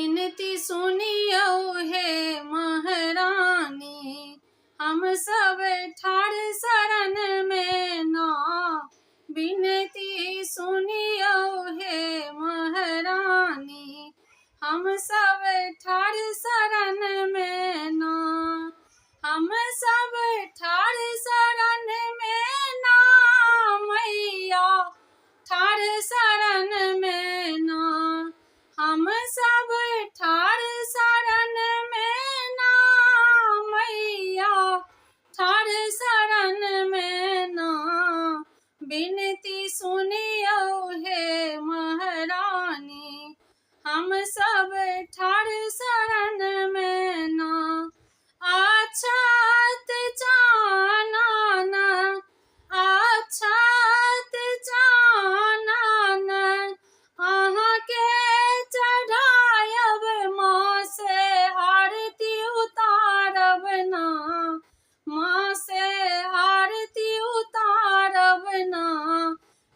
विनती सुनियो हे महारानी, हम सब ठाड़ शरण में ना। विनती सुनियो हे महारानी, हम सब ठाड़ शरण में ना। हम सब ठाड़ शरण में ना मैया, ठाड़ शरण में ना। हम सब ठाड़ शरण में ना मैया, ठाड़ शरण में ना। विनती सुनियो हे महारानी, हम सब ठाड़ शरण में ना। अक्षत चानन, अक्षत चानन अहाँ के चढ़ायब, माँ से आरती उतारब ना। माँ से आरती उतारब ना।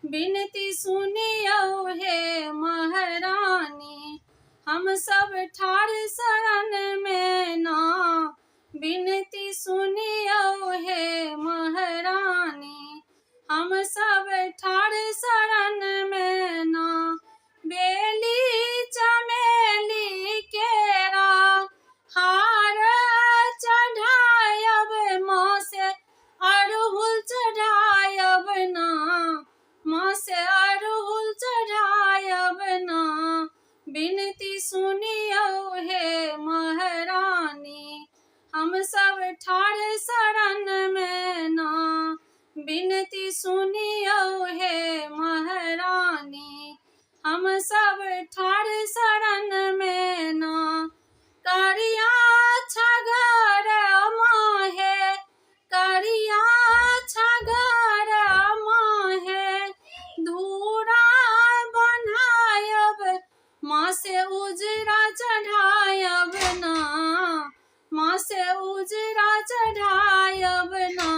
विनती सुनियो हे महारानी, हम सब ठाड़ शरण में ना। विनती सुनियो हे महारानी, हम सब ठाड़ शरण में ना। बेली चमेली केरा हार चढ़ायब, माँ से अड़हुल चढ़ायब ना। माँ से अड़हुल चढ़ायब ना। विनती सुनियो हे महारानी, हम सब ठाड़ शरण में ना। विनती सुनियो हे महारानी, हम सब ठाड़ शरण में ना। करिया छगर माहे, करिया छगर माहे धूरा बनायब, माँ से उजरा चढ़ायब ना। माँ से उजरा चढ़ायब ना।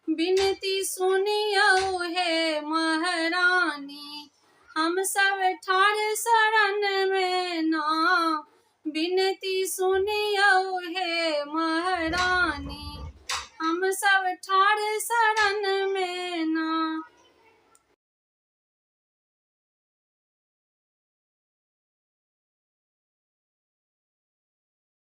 विनती सुनियो हे महारानी, हम सब ठाड़ शरण में ना। विनती सुनियो हे